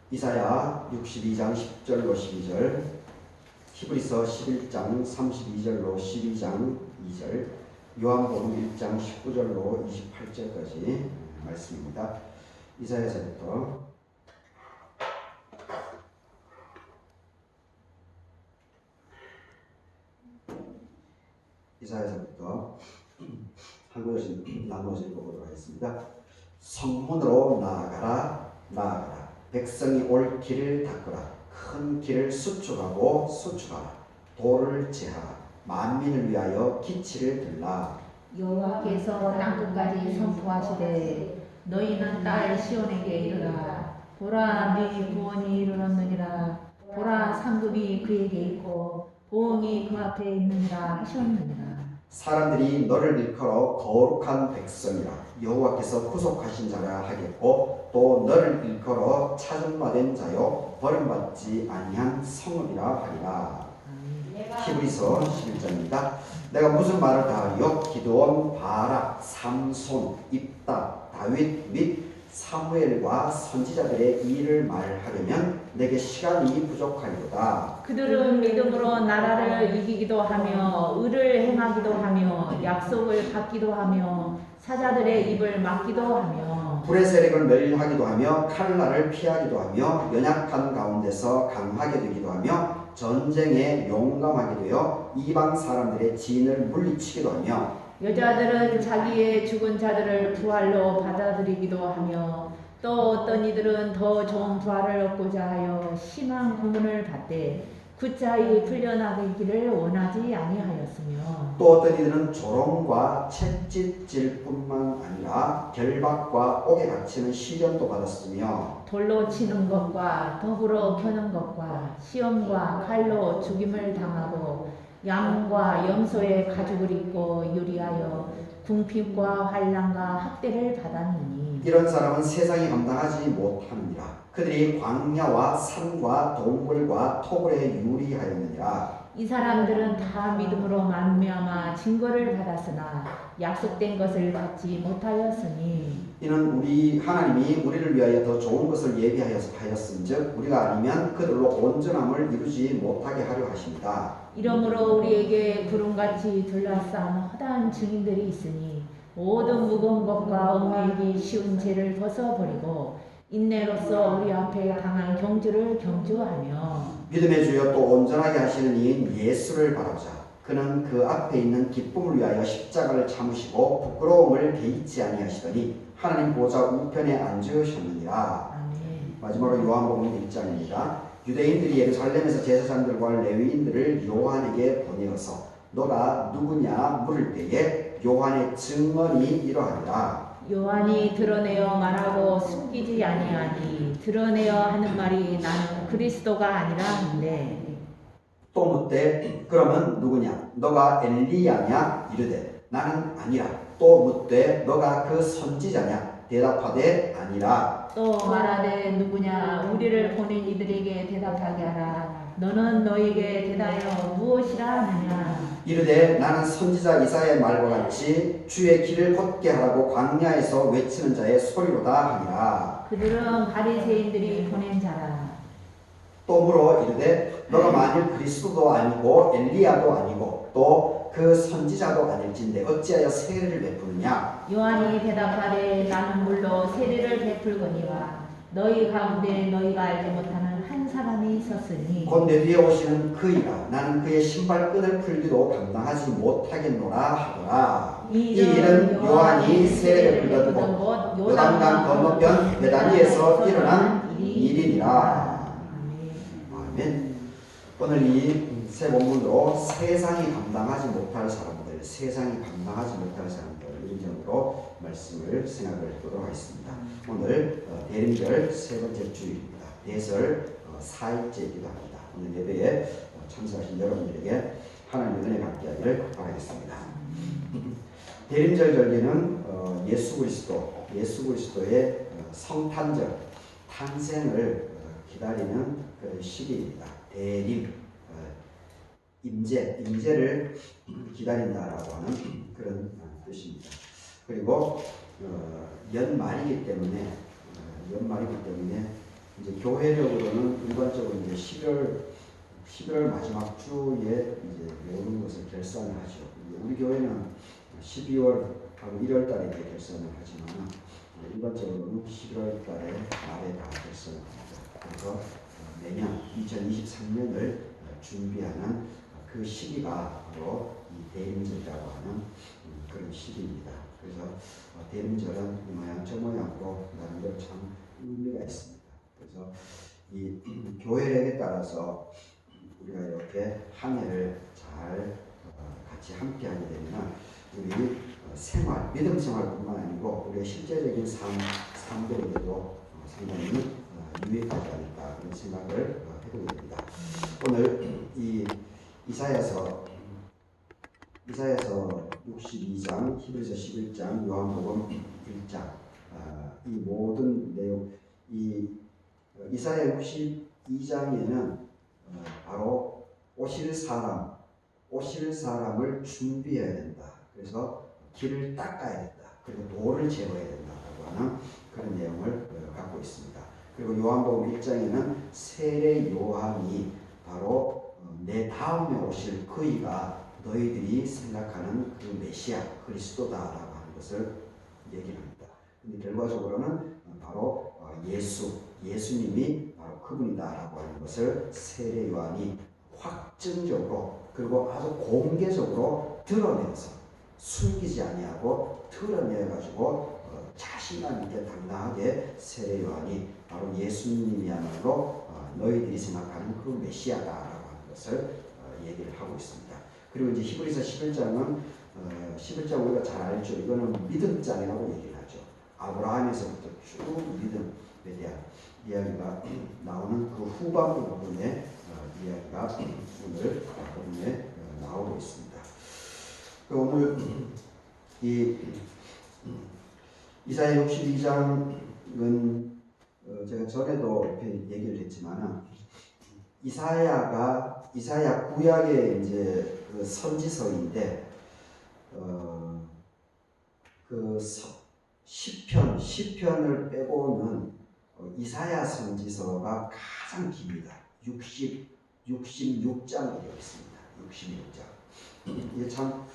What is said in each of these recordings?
이사야 62장 10절로 12절, 히브리서 11장 32절로 12장 2절, 요한복음 1장 19절로 28절까지 말씀입니다. 이사야서부터 한 구절씩 나누어서 읽어보도록 하겠습니다. 성문으로 나아가라, 나아가라. 백성이 올 길을 닦으라. 큰 길을 수축하고 수축하라. 돌을 제하라. 만민을 위하여 기치를 들라. 여호와께서 땅끝까지 선포하시되 너희는 딸 시온에게 이르라. 보라, 네 구원이 이르렀느니라. 보라, 상급이 그에게 있고 보응이 그 앞에 있느니라 하셨느니라. 사람들이 너를 일컬어 거룩한 백성이라 여호와께서 구속하신 자라 하겠고, 또 너를 일컬어 찾음받은 자요 버림받지 아니한 성읍이라 하리라. 히브리서 11장입니다. 내가 무슨 말을 다하리요? 기드온, 바락, 삼손, 입다, 다윗 및 사무엘과 선지자들의 일을 말하려면 내게 시간이 부족하리로다. 그들은 믿음으로 나라를 이기기도 하며 의를 행하기도 하며 약속을 받기도 하며 사자들의 입을 막기도 하며 불의 세력을 멸하기도 하며 칼날을 피하기도 하며 연약한 가운데서 강하게 되기도 하며 전쟁에 용감하게 되어 이방 사람들의 진을 물리치기도 하며 여자들은 자기의 죽은 자들을 부활로 받아들이기도 하며 또 어떤 이들은 더 좋은 부활을 얻고자 하여 심한 고문을 받되 굳자이 풀려나가기를 원하지 아니하였으며 또 어떤 이들은 조롱과 채찍질 뿐만 아니라 결박과 옥에 갇히는 시련도 받았으며 돌로 치는 것과 더불어 켜는 것과 시험과 칼로 죽임을 당하고 양과 염소의 가죽을 입고 유리하여 궁핍과 환난과 학대를 받았느니 이런 사람은 세상이 감당하지 못하느니라. 그들이 광야와 산과 동굴과 토굴에 유리하였느니라. 이 사람들은 다 믿음으로 말미암아 증거를 받았으나 약속된 것을 받지 못하였으니 이는 우리 하나님이 우리를 위하여 더 좋은 것을 예비하였음즉 우리가 아니면 그들로 온전함을 이루지 못하게 하려 하십니다. 이러므로 우리에게 구름같이 둘러싼 허다한 증인들이 있으니 모든 무거운 것과 얽매이기 쉬운 죄를 벗어버리고 인내로써 우리 앞에 강한 경주를 경주하며 믿음의 주여 또 온전하게 하시는 이인 예수를 바라보자. 그는 그 앞에 있는 기쁨을 위하여 십자가를 참으시고 부끄러움을 개의치 아니하시더니 하나님 보좌 우편에 앉으셨느니라. 아멘. 마지막으로 요한복음 1장입니다. 유대인들이 예루살렘에서 제사장들과 레위인들을 요한에게 보내어서 너가 누구냐 물을 때에 요한의 증언이 이러하니라. 요한이 드러내어 말하고 숨기지 아니하니 드러내어 하는 말이 나는 그리스도가 아니라 한데 또 묻되 그러면 누구냐? 너가 엘리야냐? 이르되 나는 아니라. 또 묻되 너가 그 선지자냐? 대답하되 아니라. 또 말하되 누구냐? 우리를 보낸 이들에게 대답하게 하라. 너는 너에게 대답하여 무엇이라 하느냐? 이르되 나는 선지자 이사야의 말과 같이 주의 길을 걷게 하라고 광야에서 외치는 자의 소리로다 하니라. 그들은 바리새인들이 보낸 자라. 또 물어 이르되 너가 만일 그리스도도 아니고 엘리야도 아니고 또 그 선지자도 아닐진데 어찌하여 세례를 베푸느냐? 요한이 대답하되 나는 물로 세례를 베풀거니와 너희 가운데 너희가 알지 못하는 한 사람이 있었으니 곧 내 뒤에 오시는 그이라. 나는 그의 신발끈을 풀기도 감당하지 못하겠노라 하더라. 이 일은 요한이 세례를 베푸던 곳 요단강 건너편 베다니에서 일어난 일이니라. 아멘. 오늘 이 새 본문으로 세상이 감당하지 못할 사람들, 세상이 감당하지 못할 사람들 인정으로 말씀을 생각을 해보도록 하겠습니다. 오늘 대림절 세 번째 주일입니다. 대설 4일째이기도 합니다. 오늘 예배에 참석하신 여러분들에게 하나님의 은혜 받게 하기를 바라겠습니다. 대림절 절기는 예수 그리스도의 성탄절, 탄생을 기다리는 그런 시기입니다. 대림, 임재를 기다린다라고 하는 그런 뜻입니다. 그리고 연말이기 때문에 이제 교회력으로는 일반적으로 이제 11월 마지막 주에 이제 모든 것을 결산을 하죠. 우리 교회는 12월하고 1월 달에 이제 결산을 하지만 일반적으로는 11월 달에 말에 다 결산을 합니다. 그래서 매년 2023년을 준비하는 그 시기가 바로 이 대림절이라고 하는 그런 시기입니다. 그래서 대림절은 이 모양 저 모양으로 나름대로 참 의미가 있습니다. 그래서 이 교회력에 따라서 우리가 이렇게 한 해를 잘 같이 함께 하게 되면 우리 생활, 믿음 생활뿐만 아니고 우리의 실제적인 삶들에도 상당히 유익하지 않을까 그런 생각을 해보게 됩니다. 오늘 이 이사야서 62장, 히브리서 11장, 요한복음 1장 이 모든 내용, 이 이사야 62장에는 바로 오실 사람을 준비해야 된다. 그래서 길을 닦아야 된다. 그리고 돌을 제거해야 된다라고 하는 그런 내용을 갖고 있습니다. 그리고 요한복음 1장에는 세례 요한이 바로 내 다음에 오실 그이가 너희들이 생각하는 그 메시아 그리스도다라고 하는 것을 얘기합니다. 근데 결과적으로는 바로 예수님이 바로 그분이다라고 하는 것을 세례 요한이 확증적으로 그리고 아주 공개적으로 드러내서 숨기지 아니하고 드러내가지고 자신감 있게 당당하게 세례 요한이 바로 예수님이야말로 너희들이 생각하는 그 메시아다라고 하는 것을 얘기를 하고 있습니다. 그리고 이제 히브리서 11장은 11장 우리가 잘 알죠. 이거는 믿음장이라고 얘기를 하죠. 아브라함에서부터 쭉 믿음에 대한 이야기가 나오는 그 후반부 부분에 이야기가 오늘 본문에 나오고 있습니다. 오늘 이 이사야 62장은 제가 전에도 이렇게 얘기를 했지만 이사야 구약의 이제 그 선지서인데 그 시편을 빼고는 이사야 선지서가 가장 깁니다. 66장이 되어 있습니다. 66장. 이게 참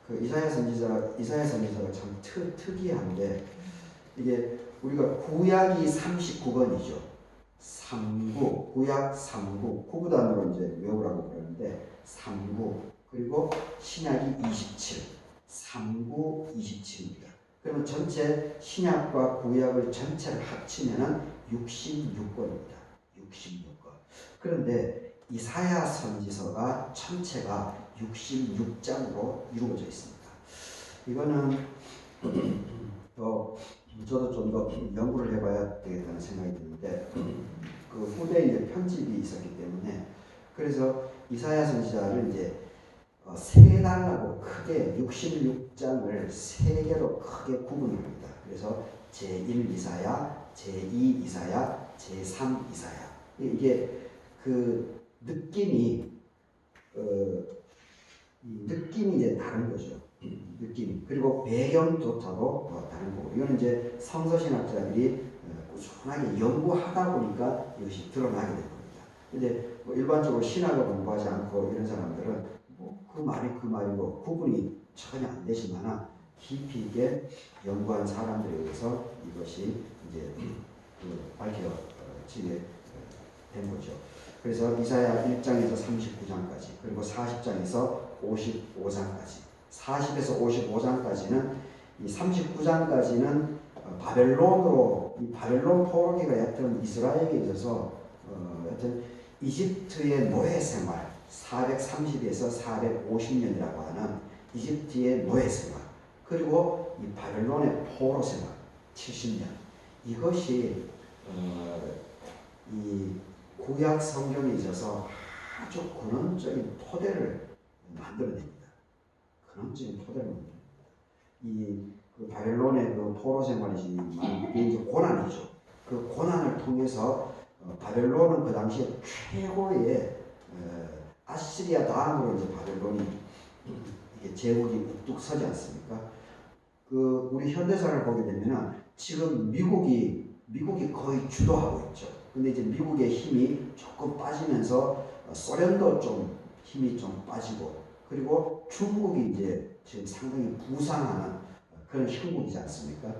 그 이사야 선지서가 참 특이한데 이게 우리가 구약이 39권이죠. 3구, 구약 3구, 구구단으로 이제 외우라고 그러는데 3구, 그리고 신약이 27, 3구 27입니다. 그러면 전체 신약과 구약을 전체를 합치면은 66권입니다. 66권. 그런데 이사야 선지서가 전체가 66장으로 이루어져 있습니다. 이거는 저도 좀 더 연구를 해봐야 되겠다는 생각이 드는데 그 후대에 이제 편집이 있었기 때문에 그래서 이사야 선지자를 이제 세 달라고 크게 66장을 세 개로 크게 구분합니다. 그래서 제1 이사야, 제2 이사야, 제3 이사야. 이게 그 느낌이 이제 다른 거죠. 느낌. 그리고 배경조차도 다른 거고. 이거는 이제 성서신학자들이 꾸준하게 연구하다 보니까 이것이 드러나게 된 겁니다. 근데 뭐 일반적으로 신학을 공부하지 않고 이런 사람들은 뭐 그 말이고 구분이 전혀 안 되지만 깊이 있게 연구한 사람들에 의해서 이것이 이제 밝혀지게 된 거죠. 그래서 이사야 1장에서 39장까지 그리고 40장에서 55장까지 40에서 55장까지는 이 39장까지는 바벨론으로 이 바벨론 포로기가 얕은 이스라엘에 있어서 여튼 이집트의 노예 생활 430에서 450년이라고 하는 이집트의 노예 생활 그리고 이 바벨론의 포로 생활 70년 이것이 이 구약 성경에 있어서 아주 근원적인 토대를 만들어냅니다. 근원적인 토대를 만듭니다. 그 바벨론의 그 포로 생활이지만 이게 이제 고난이죠. 그 고난을 통해서 바벨론은 그 당시에 최고의 아시리아 다음으로 이제 바벨론이 이게 제국이 우뚝 서지 않습니까? 그 우리 현대사를 보게 되면은 지금 미국이 거의 주도하고 있죠. 근데 이제 미국의 힘이 조금 빠지면서 소련도 좀 힘이 좀 빠지고, 그리고 중국이 이제 지금 상당히 부상하는 그런 형국이지 않습니까?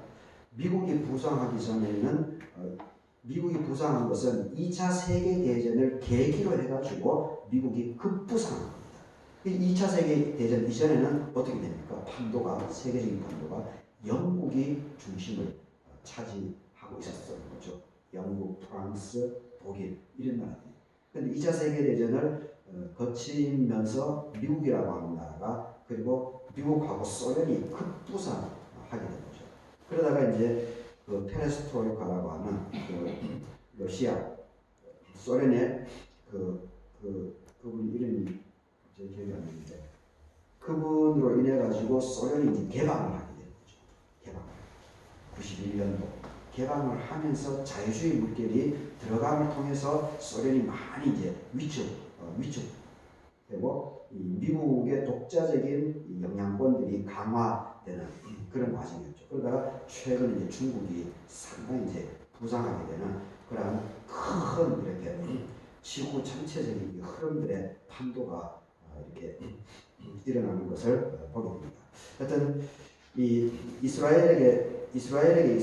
미국이 부상하기 전에는 미국이 부상한 것은 2차 세계대전을 계기로 해가지고 미국이 급부상한 겁니다. 2차 세계대전 이전에는 어떻게 됩니까? 판도가, 세계적인 판도가 영국이 중심을 차지하고 있었던 거죠. 영국, 프랑스, 독일 이런 나라들이. 근데 2차 세계대전을 거치면서 미국이라고 하는 나라가, 그리고 미국하고 소련이 급부상하게 된 거죠. 그러다가 이제 그 페레스트로이카라고 하는 그 러시아, 소련의 그분 이름이 제 기억이 안 나는데, 그분으로 인해 가지고 소련이 이제 개방을 하게 된 거죠. 개방. 91년도 개방을 하면서 자유주의 물결이 들어감을 통해서 소련이 많이 이제 위축되고 미국의 독자적인 영향권들이 강화되는 그런 과정이었죠. 그러다가 최근 이제 중국이 상당히 이제 부상하게 되는 그런 큰 이렇게 지구 전체적인 흐름들의 판도가 이렇게 일어나는 것을 보게 됩니다. 하여튼 이 이스라엘에게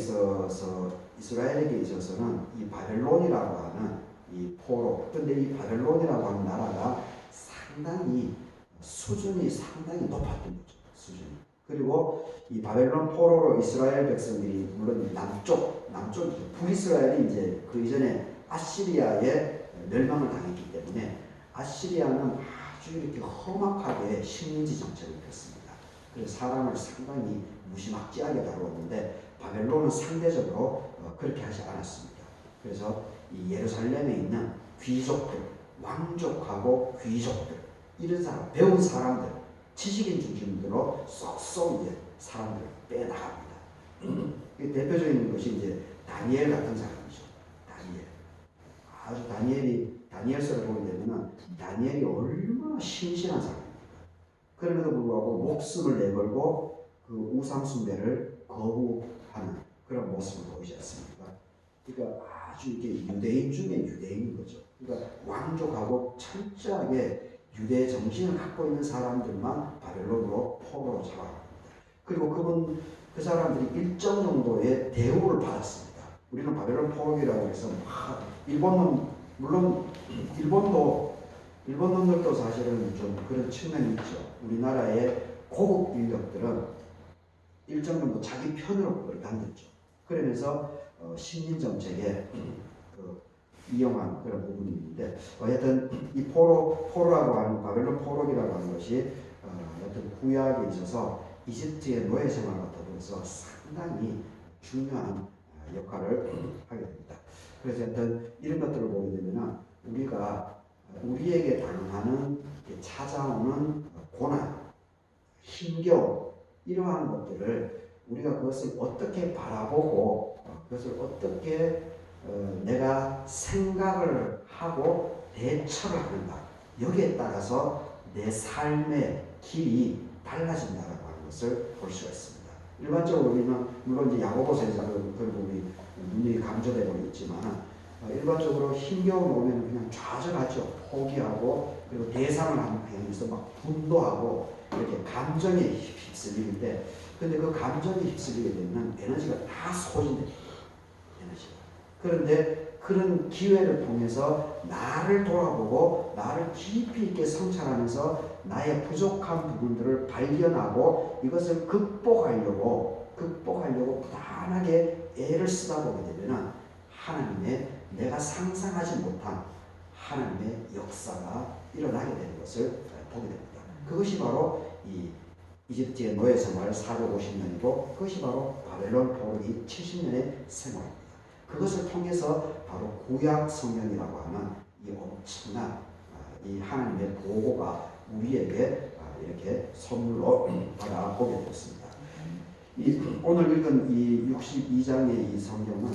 있어서는 이 바벨론이라고 하는 이 포로, 근데 이 바벨론이라고 하는 나라가 수준이 상당히 높았던 거죠. 수준이. 그리고 이 바벨론 포로로 이스라엘 백성들이, 물론 남쪽 북이스라엘이 이제 그 이전에 아시리아에 멸망을 당했기 때문에 아시리아는 아주 이렇게 험악하게 식민지 정책을 폈습니다. 그래서 사람을 상당히 무시막지하게 다루었는데 바벨론은 상대적으로 그렇게 하지 않았습니다. 그래서 이 예루살렘에 있는 귀족들, 왕족하고 귀족들, 이런 사람, 배운 사람들, 지식인 중심으로 쏙쏙 이제 사람들을 빼나갑니다. 대표적인 것이 이제 다니엘 같은 사람이죠. 다니엘서를 보게 되면은 다니엘이 얼마나 신실한 사람입니까? 그럼에도 불구하고 목숨을 내걸고 그 우상 숭배를 거부하는 그런 모습을 보이지 않습니까? 그러니까 아주 이게 유대인 중에 유대인인 거죠. 그러니까 왕족하고 철저하게 유대 정신을 갖고 있는 사람들만 바벨론으로 포로로 잡아갑니다. 그리고 그 사람들이 일정 정도의 대우를 받았습니다. 우리는 바벨론 포로기라고 해서 물론 일본 놈들도 사실은 좀 그런 측면이 있죠. 우리나라의 고급 인력들은 일정 정도 자기 편으로 그걸 만들죠. 그러면서 식민 정책에 이용한 그런 부분이 있는데, 하여튼 이 포로라고 하는 바벨론 포로기라고 하는 것이 어떤 구약에 있어서 이집트의 노예 생활과 더불어서 상당히 중요한 역할을 하게 됩니다. 그래서 하여튼 이런 것들을 보게 되면 우리가 우리에게 당하는 찾아오는 고난, 힘겨움, 이러한 것들을 우리가 그것을 어떻게 바라보고 그것을 어떻게 내가 생각을 하고 대처를 하는가, 여기에 따라서 내 삶의 길이 달라진다라고 하는 것을 볼 수가 있습니다. 일반적으로 우리는 물론 이제 야고보서에서 그 부분이 눈이 강조되고 있지만 일반적으로 힘겨움이 오면 그냥 좌절하죠. 포기하고, 그리고 대상을 향해서 막 분노하고 이렇게 감정에 휩쓸리는데, 근데 그 감정에 휩쓸리게 되면 에너지가 다 소진됩니다. 에너지가. 그런데 그런 기회를 통해서 나를 돌아보고 나를 깊이 있게 성찰하면서 나의 부족한 부분들을 발견하고 이것을 극복하려고 부단하게 애를 쓰다 보게 되면 하나님의, 내가 상상하지 못한 하나님의 역사가 일어나게 되는 것을 보게 됩니다. 그것이 바로 이 이집트의 노예 생활 450년이고 그것이 바로 바벨론 포로기 70년의 생활입니다. 그것을 통해서 바로 구약 성경이라고 하는 이 엄청난 이 하나님의 보고가 우리에게 이렇게 선물로 받아보게 되었습니다. 오늘 읽은 이 62장의 이 성경은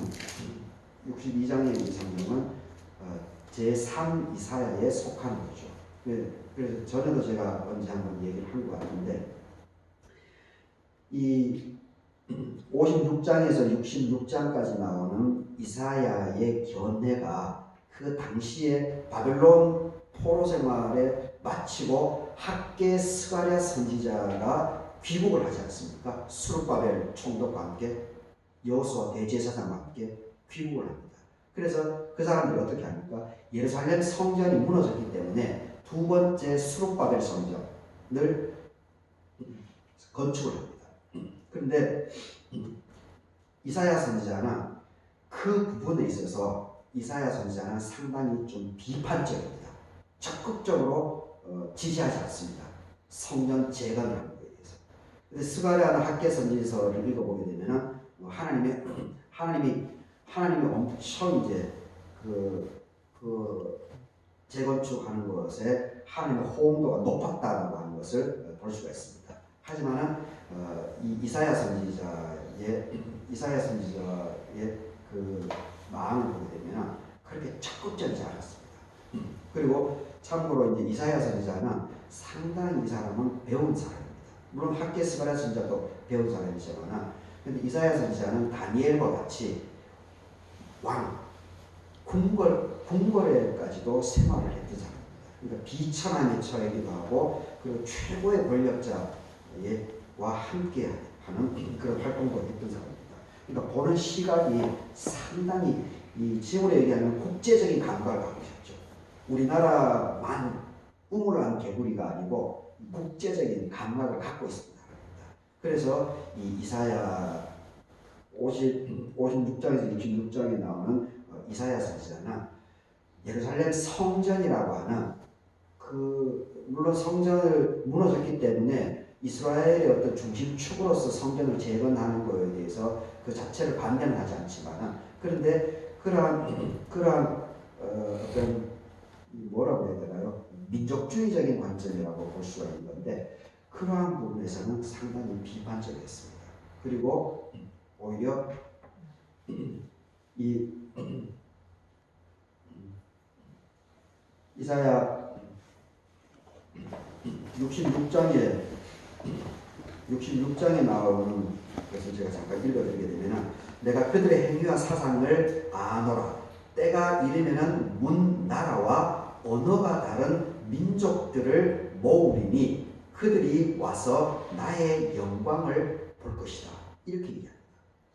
제3 이사야에 속하는 거죠. 그래서 전에도 제가 언제 한번 얘기를 한 것 같은데, 이 56장에서 66장까지 나오는 이사야의 견해가 그 당시에 바벨론 포로 생활에 마치고 학계 스가랴 선지자가 귀국을 하지 않습니까? 수르바벨 총독과 함께 여호수아 대제사장과 함께 귀국을 합니다. 그래서 그 사람들이 어떻게 합니까? 예루살렘 성전이 무너졌기 때문에 두 번째 수르바벨 성전을 건축을 합니다. 그런데 이사야 선지자는 그 부분에 있어서 이사야 선지자는 상당히 좀 비판적입니다. 적극적으로 지지하지 않습니다. 성전 재건을 하는 것에 대해서. 근데 스가랴나 학계 선지서를 읽어보게 되면은 하나님이 엄청 이제 그 재건축하는 것에 하나님의 호응도가 높았다고 하는 것을 볼 수가 있습니다. 하지만은 이 이사야 선지자의 그 마음을 보게 되면 그렇게 적극적이지 않았습니다. 그리고 참고로 이제 이사야 선지자는 상당히 이 사람은 배운 사람입니다. 물론 학계 스가랴 선지자도 배운 사람이지만, 근데 이사야 선지자는 다니엘과 같이 궁궐에까지도 생활을 했던 사람입니다. 그러니까 비천함에 처하기도 하고, 그리고 최고의 권력자와 함께하는 그런 활동도 했던 사람입니다. 그러니까 보는 시각이 상당히 지금으로 얘기하면 국제적인 감각을 갖고 있었죠. 우리나라만 우물안 개구리가 아니고 국제적인 감각을 갖고 있습니다. 그래서 이 이사야 56장에서 66장에 나오는 이사야 선지자는 예루살렘 성전이라고 하는 물론 성전을 무너졌기 때문에 이스라엘의 어떤 중심축으로서 성전을 재건하는 것에 대해서 그 자체를 반대는 하지 않지만, 그런데 그러한 어떤 뭐라고 해야 되나요? 민족주의적인 관점이라고 볼 수가 있는 건데, 그러한 부분에서는 상당히 비판적이었습니다. 그리고 오히려 이 이사야 66장에 나오는 것을 제가 잠깐 읽어드리게 되면, 내가 그들의 행위와 사상을 아노라. 때가 이르면은 문 나라와 언어가 다른 민족들을 모으리니 그들이 와서 나의 영광을 볼 것이다. 이렇게 얘기합니다.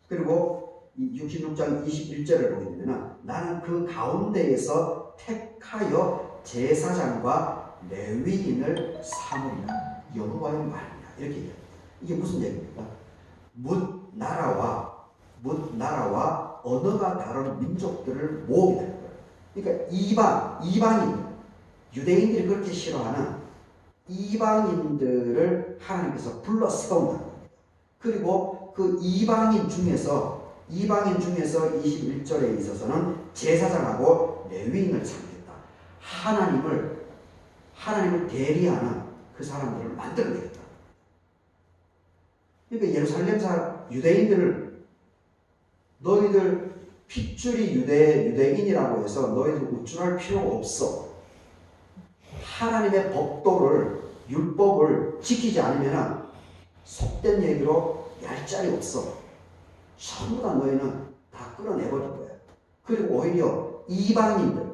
그리고 66장 21절을 보게 되면, 나는 그 가운데에서 택하여 제사장과 레위인을 삼으리라. 여호와의 말이라. 이렇게 얘기합니다. 이게 무슨 얘기입니까? 뭇 나라와 언어가 다른 민족들을 모으게 될 거예요. 그러니까 이방인, 유대인들이 그렇게 싫어하는 이방인들을 하나님께서 불러 세운다는 겁니다. 그리고 그 이방인 중에서 21절에 있어서는 제사장하고 레위인을 삼겠다. 하나님을 대리하는 그 사람들을 만들어내겠다. 그러니까 예루살렘 유대인들을 너희들 핏줄이 유대인이라고 해서 너희들 우쭐할 필요가 없어. 하나님의 법도를, 율법을 지키지 않으면 속된 얘기로 얄짤이 없어. 전부 다 너희는 다 끌어내버릴 거야. 그리고 오히려 이방인들,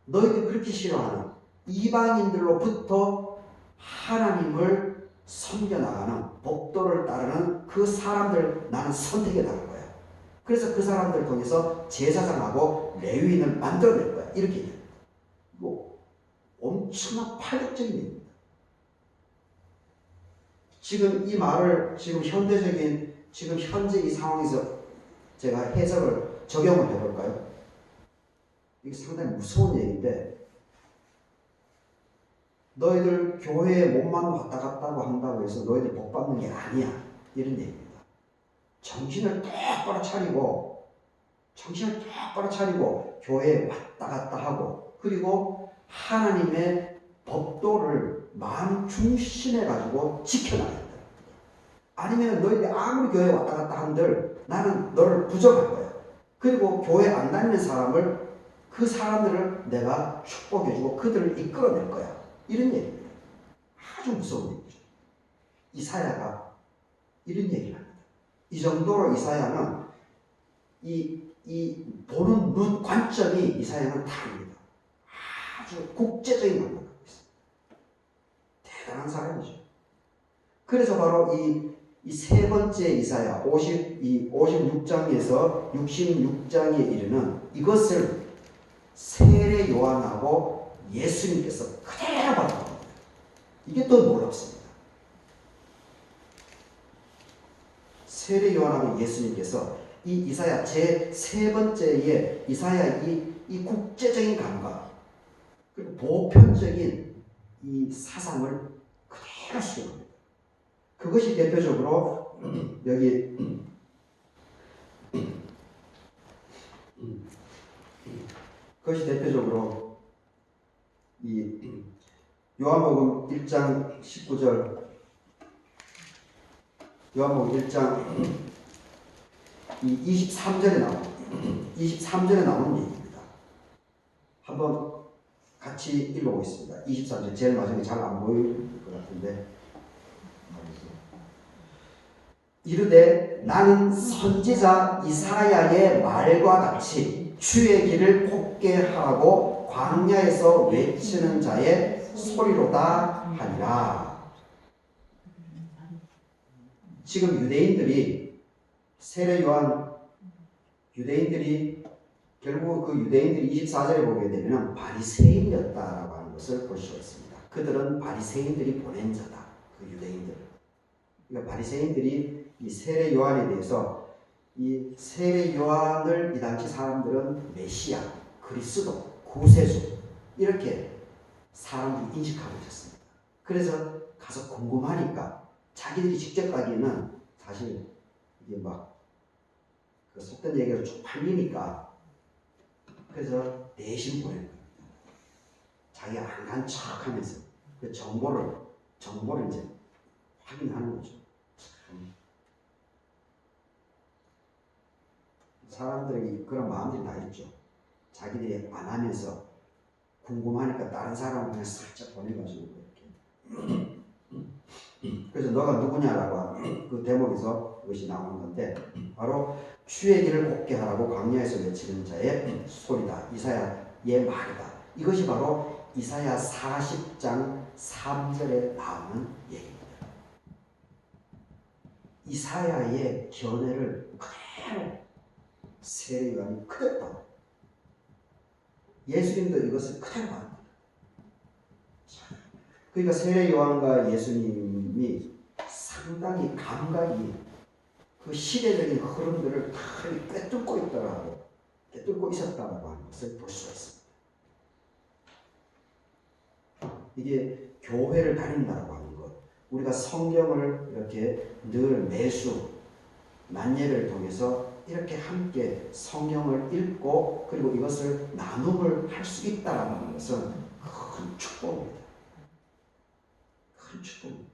너희들 그렇게 싫어하는 이방인들로부터 하나님을 섬겨나가는 법도를 따르는 그 사람들 나는 선택해 나갈 거야. 그래서 그 사람들을 통해서 제사장하고 레위인을 만들어낼 거야. 이렇게 얘기합니다. 이거 엄청난 파격적인 얘기입니다. 지금 이 말을 지금 현재 이 상황에서 제가 해석을 적용을 해볼까요? 이게 상당히 무서운 얘기인데, 너희들 교회에 몸만 왔다 갔다고 한다고 해서 너희들 복 받는 게 아니야. 이런 얘기입니다. 정신을 똑바로 차리고 교회에 왔다 갔다 하고, 그리고 하나님의 법도를 마음 중심에 가지고 지켜나가야 돼. 아니면 너희들이 아무리 교회에 왔다 갔다 한들 나는 너를 부정할 거야. 그리고 교회 안 다니는 그 사람들을 내가 축복해주고 그들을 이끌어낼 거야. 이런 얘기입니다. 아주 무서운 얘기죠. 이사야가 이런 얘기를 합니다. 이 정도로 이사야는 이 보는 눈 관점이 이사야는 다릅니다. 아주 국제적인 감각을 갖고 있습니다. 대단한 사람이죠. 그래서 바로 이 세 번째 이사야 56장에서 66장에 이르는 이것을 세례 요한하고 예수님께서 그대로 받아갑니다. 이게 더 놀랍습니다. 세례 요한하고 예수님께서 이 이사야 제 세 번째의 이사야 이 국제적인 감각 그리고 보편적인 이 사상을 그대로 수용합니다. 그것이 대표적으로 여기 그것이 대표적으로 이 요한복음 1장 19절 요한복음 1장 23절에 나오는 얘기입니다. 한번 같이 읽어보겠습니다. 23절 제일 마지막에 잘 안 보일 것 같은데 이르되 나는 선지자 이사야의 말과 같이 주의 길을 곱게 하라고 광야에서 외치는 자의 소리로다 하니라. 지금 유대인들이 결국 그 유대인들이 24절에 보게 되면 바리새인이었다라고 하는 것을 볼 수 있습니다. 그들은 바리새인들이 보낸 자다. 그 유대인들. 그러니까 바리새인들이 이 세례 요한에 대해서 이 세례 요한을 이 당시 사람들은 메시아, 그리스도, 구세주 이렇게 사람들이 인식하고 있었습니다. 그래서 가서 궁금하니까 자기들이 직접 가기에는 사실 이게 막 그 속된 얘기가 쭉 팔리니까 그래서 대신 보낸 겁니다. 자기가 안 간 척하면서 그 정보를 이제 확인하는 거죠. 사람들에게 그런 마음들이 다 있죠. 자기들이 안 하면서 궁금하니까 다른 사람을 그냥 살짝 보내가지고 이렇게. 그래서 너가 누구냐라고 하는 그 대목에서 그것이 나오는 건데 바로 주의 길을 곱게 하라고 광야에서 외치는 자의 소리다. 이사야의 말이다. 이것이 바로 이사야 40장 3절에 나오는 얘기입니다. 이사야의 견해를 그대로 세례 요한이 그대로 받아. 예수님도 이것을 그대로 받습니다. 그러니까 세례 요한과 예수님이 상당히 감각이 그 시대적인 흐름들을 다 꿰뚫고 있었다라고 하는 것을 볼 수가 있습니다. 이게 교회를 다닌다라고 하는 것, 우리가 성경을 이렇게 늘 매주 만예를 통해서 이렇게 함께 성경을 읽고 그리고 이것을 나눔을 할 수 있다라는 것은 큰 축복입니다. 큰 축복입니다.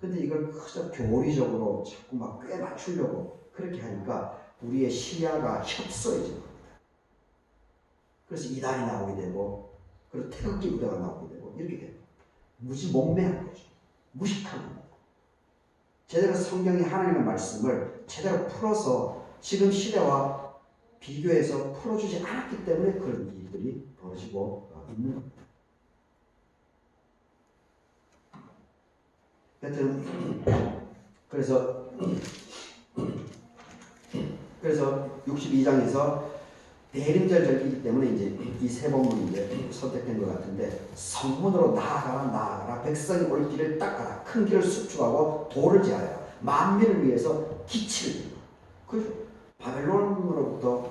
근데 이걸 그저 교리적으로 자꾸 막 꽤 맞추려고 그렇게 하니까 우리의 시야가 협소해지는 겁니다. 그래서 이단이 나오게 되고 그리고 태극기 부대가 나오게 되고 이렇게 됩니다. 무지몽매한 거죠. 무식한 겁니다. 제대로 성경의 하나님의 말씀을 제대로 풀어서 지금 시대와 비교해서 풀어주지 않았기 때문에 그런 일들이 벌어지고 있는 겁니다. 하여튼 그래서 62장에서 대림절 절기이기 때문에 이제 이 세 본문이 이제 선택된 것 같은데 성문으로 나아가라 백성이 올 길을 닦아라 큰 길을 수축하고 돌을 제하여 만민을 위해서 기치를 이루라. 그 바벨론으로부터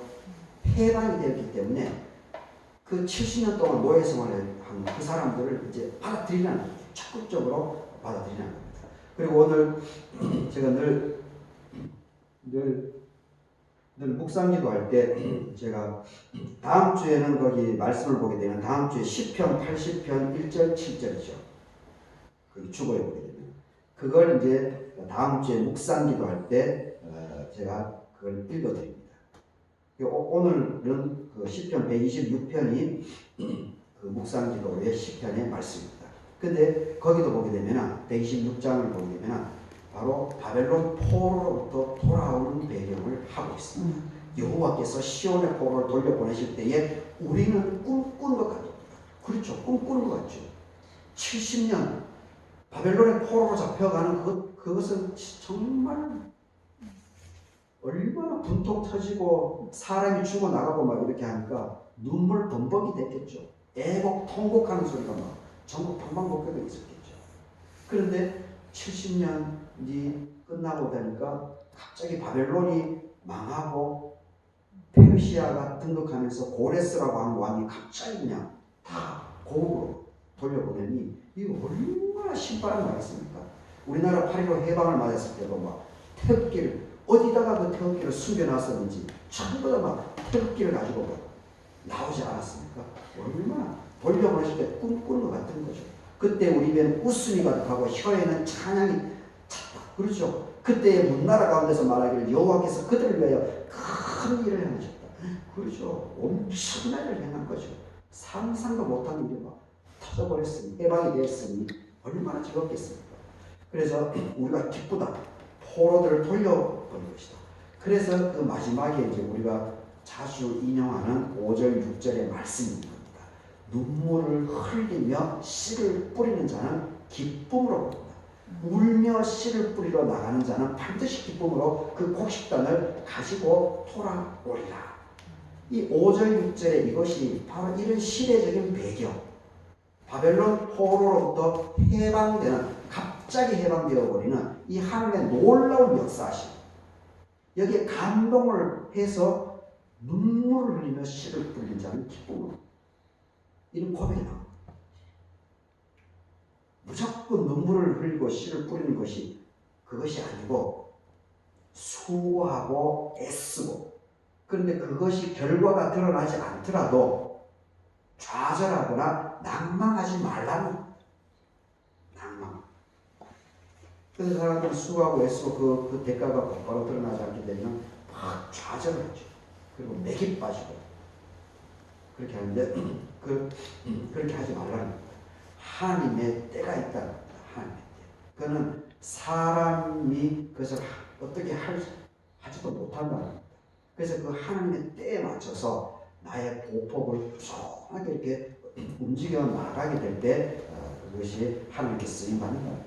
해방이 되었기 때문에 그 70년 동안 노예 생활을 한 그 사람들을 이제 받아들이라는 거예요. 적극적으로 받아들이라는 겁니다. 그리고 오늘 제가 늘 묵상기도 할 때 제가 다음 주에는 거기 말씀을 보게 되면 다음 주에 시편 80편 1절 7절이죠. 거기 주보에 보게 되면 그걸 이제 다음 주에 묵상기도 할 때 제가 그걸 읽어드립니다. 오늘은 그 시편 126편이 그 묵상기도의 시편의 말씀입니다. 근데 거기도 보게 되면 126장을 보게 되면 바로 바벨론 포로로부터 돌아오는 배경을 하고 있습니다. 여호와께서 시온의 포로를 돌려보내실 때에 우리는 꿈꾸는 것 같아요. 그렇죠. 꿈꾸는 것 같죠. 70년 바벨론의 포로로 잡혀가는 그것은 정말 얼마나 분통 터지고 사람이 죽어나가고 막 이렇게 하니까 눈물 범벅이 됐겠죠. 애곡 통곡하는 소리가 막 전국 방방곡곡에 있었겠죠. 그런데 70년이 끝나고 나니까 갑자기 바벨론이 망하고 페르시아가 등극하면서 고레스라고 하는 왕이 갑자기 그냥 다 고국으로 돌려보내니 이거 얼마나 신바람이 나겠습니까? 우리나라 8.15 해방을 맞았을 때도 막 태극기를 어디다가 그 태극기를 숨겨놨었는지 전부 다 막 태극기를 가지고 막 나오지 않았습니까? 얼마나 돌려보내실 때 꿈꾸는 것 같은 거죠. 그때 우리 입에는 웃음이 가득하고 혀에는 찬양이 찼다. 그렇죠? 그때의 문나라 가운데서 말하기를 여호와께서 그들을 위하여 큰 일을 행하셨다. 그렇죠? 엄청난 일을 행한 거죠. 상상도 못한 일이 막 터져버렸으니 해방이 되었으니 얼마나 즐겁겠습니까? 그래서 우리가 기쁘다. 포로들을 돌려보는 것이다. 그래서 그 마지막에 이제 우리가 자주 인용하는 5절 6절의 말씀입니다. 눈물을 흘리며 씨를 뿌리는 자는 기쁨으로 본다. 울며 씨를 뿌리러 나가는 자는 반드시 기쁨으로 그 곡식단을 가지고 돌아오리라. 이 5절 6절에 이것이 바로 이런 시대적인 배경, 바벨론 포로로부터 해방되는, 갑자기 해방되어 버리는 이 하나님의 놀라운 역사하심, 여기에 감동을 해서 눈물을 흘리며 씨를 뿌리는 자는 기쁨으로, 이런 고백이 나옵니다. 무조건 눈물을 흘리고 씨를 뿌리는 것이 그것이 아니고 수고하고 애쓰고, 그런데 그것이 결과가 드러나지 않더라도 좌절하거나 낭망하지 말라는, 낭망. 그래서 사람들은 수고하고 애쓰고 그 대가가 곧바로 드러나지 않게 되면 막 좌절을 하죠. 그리고 맥이 빠지고 그렇게 하는데 그렇게 하지 말라는 겁니다. 하나님의 때가 있다는 겁니다. 하나님의 때. 그거는 사람이 그것을 어떻게 하지도 못한다는 겁니다. 그래서 그 하나님의 때에 맞춰서 나의 보폭을 부지런하게 이렇게 움직여 나가게 될 때 그것이 하나님께 쓰임받는 겁니다.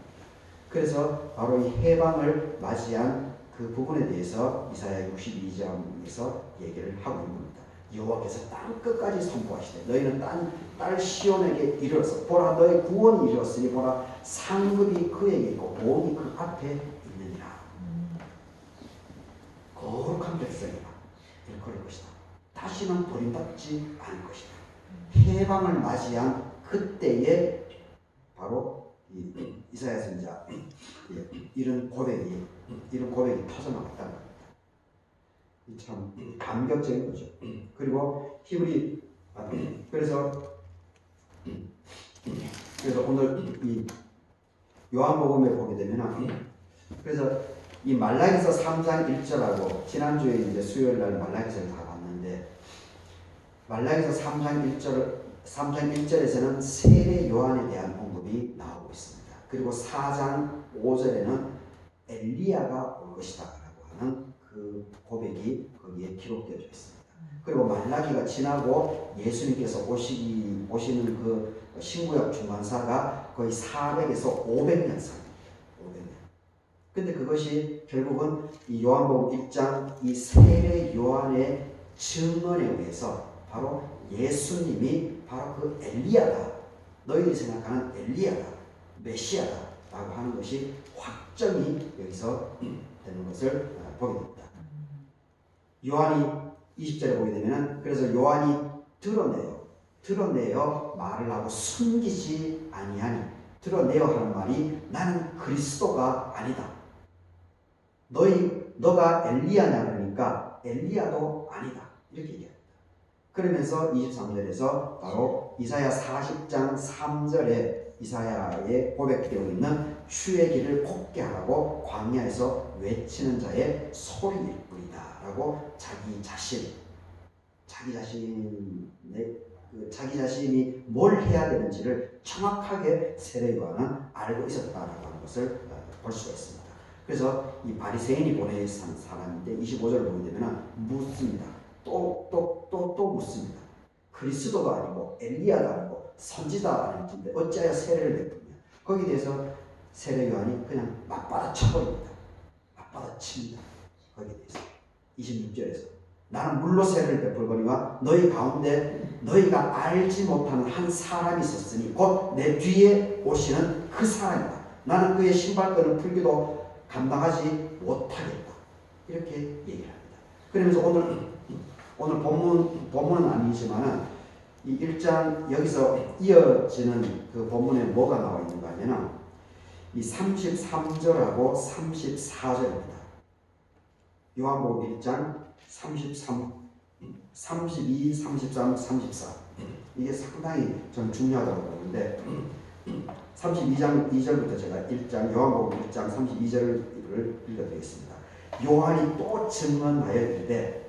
그래서 바로 이 해방을 맞이한 그 부분에 대해서 이사야 62장에서 얘기를 하고 있는 겁니다. 여호와께서 땅 끝까지 선포하시되 너희는 딸 시온에게 이르러서 보라 너의 구원이 이르렀으니 보라 상급이 그에게 있고 보응이 그 앞에 있느니라. 거룩한 백성이라 일컬을 것이다. 다시는 버림받지 않을 것이다. 해방을 맞이한 그때에 바로 이사야 선지자 이런 고백이 터져나왔다는 겁니다. 참 감격적인 거죠. 그리고 히브리 그래서 오늘 이 요한복음에 보게 되면 그래서 이 말라기서 3장 1절하고 지난주에 이제 수요일 날 말라기서를 다 봤는데 말라기서 3장 1절에서는 세례 요한에 대한 언급이 나오고 있습니다. 그리고 4장 5절에는 엘리야가 올 것이다 라고 하는 그 고백이 거기에 기록되어져 있습니다. 그리고 말라기가 지나고 예수님께서 오시는 그 신구약 중간사가 거의 400에서 500년 사이입니다. 500년. 근데 그것이 결국은 이 요한복음 1장 이 세례 요한의 증언에 의해서 바로 예수님이 바로 그 엘리야다. 너희들이 생각하는 엘리야다. 메시아다. 라고 하는 것이 확정이 여기서 되는 것을 보게 됩니다. 요한이 20절에 보게 되면 그래서 요한이 드러내어 말을 하고 숨기지 아니하니 드러내어 하는 말이 나는 그리스도가 아니다. 너가 엘리야냐 그러니까 엘리야도 아니다. 이렇게 얘기합니다. 그러면서 23절에서 바로 이사야 40장 3절에 이사야의 고백되어 있는 주의 길을 곱게 하라고 광야에서 외치는 자의 소리일 뿐이다 라고 자기 자신이 뭘 해야 되는지를 정확하게 세례 요한은 알고 있었다라고 하는 것을 볼 수가 있습니다. 그래서 이 바리새인이 보낸 사람인데 25절을 보게 되면 묻습니다. 또 묻습니다. 그리스도도 아니고 엘리야도 아니고 선지자도 아닌데 어찌하여 세례를 베푸냐. 거기에 대해서 세례 요한이 그냥 맞받아 쳐버립니다. 맞받아 칩니다. 거기에 대해서 26절에서 나는 물로 세례를 베풀거니와 너희 가운데 너희가 알지 못하는 한 사람이 있었으니 곧 내 뒤에 오시는 그 사람이다. 나는 그의 신발끈을 풀기도 감당하지 못하겠다. 이렇게 얘기를 합니다. 그러면서 오늘 본문은 아니지만은 이 1장 여기서 이어지는 그 본문에 뭐가 나와 있는가 하면은 이 33절하고 34절입니다. 요한복음 1장 33, 32, 33, 34 이게 상당히 좀 중요하다고 보는데 32장 2절부터 제가 요한복음 1장 32절을 읽어드리겠습니다. 요한이 또 증언하여 이르되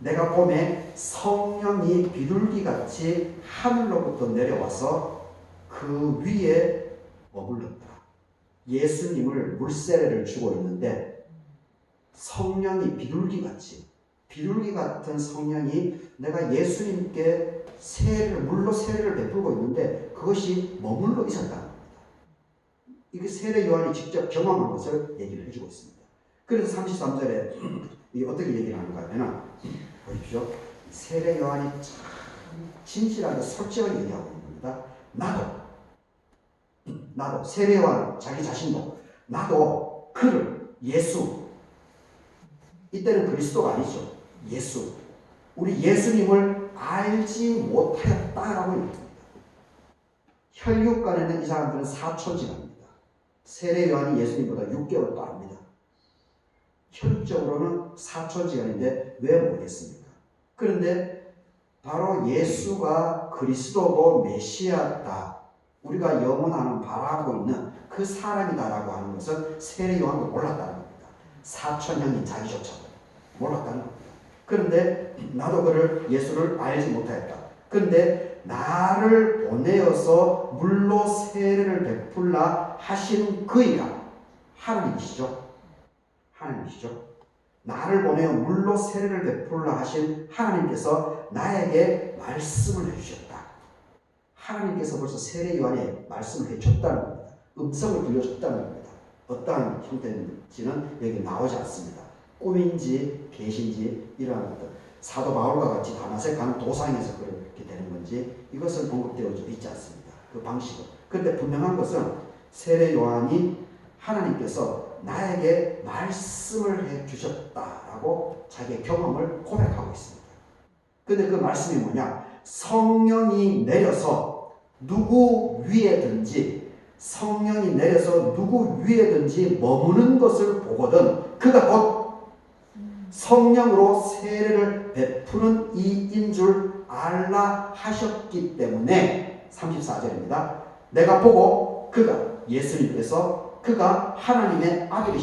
내가 보매 성령이 비둘기같이 하늘로부터 내려와서 그 위에 머물렀더라. 예수님을 물세례를 주고 있는데 성령이 비둘기 같은 성령이 내가 예수님께 물로 세례를 베풀고 있는데 그것이 머물러 있었다는 겁니다. 이게 세례 요한이 직접 경험한 것을 얘기를 해주고 있습니다. 그래서 33절에 어떻게 얘기를 하는가 하면 보십시오. 세례 요한이 참 진실하게 솔직하게 얘기하고 있는 겁니다. 나도 세례 요한 자기 자신도 나도 그를 예수 이때는 그리스도가 아니죠. 예수 우리 예수님을 알지 못하였다라고 얘기합니다. 혈육간에는 이 사람들은 사촌지간입니다. 세례 요한이 예수님보다 6개월 빠릅니다. 혈육적으로는 사촌지간인데 왜 모르겠습니까? 그런데 바로 예수가 그리스도고 메시아다. 우리가 영원하는 바라고 있는 그 사람이다라고 하는 것은 세례 요한도 몰랐다는 겁니다. 사촌형인 자기조차도 몰랐다는 겁니다. 그런데 나도 그를 예수를 알지 못하였다. 그런데 나를 보내어서 물로 세례를 베풀라 하신 그이가 하나님이시죠. 나를 보내어 물로 세례를 베풀라 하신 하나님께서 나에게 말씀을 해주셨다. 하나님께서 벌써 세례 요한에 말씀을 해줬다는 겁니다. 음성을 들려줬다는 겁니다. 어떠한 형태인지는 여기 나오지 않습니다. 꿈인지 계신지 이러한 것들 사도 바울과 같이 다마섹 가는 도상에서 그렇게 되는 건지 이것은 언급되어져 있지 않습니다. 그 방식은. 그런데 분명한 것은 세례 요한이 하나님께서 나에게 말씀을 해주셨다라고 자기의 경험을 고백하고 있습니다. 그런데 그 말씀이 뭐냐? 성령이 내려서 누구 위에든지 머무는 것을 보거든 그가 곧 성령으로 세례를 베푸는 이인 줄 알라 하셨기 때문에 34절입니다. 내가 보고 그가 예수님께서 그가 하나님의 아들이시다.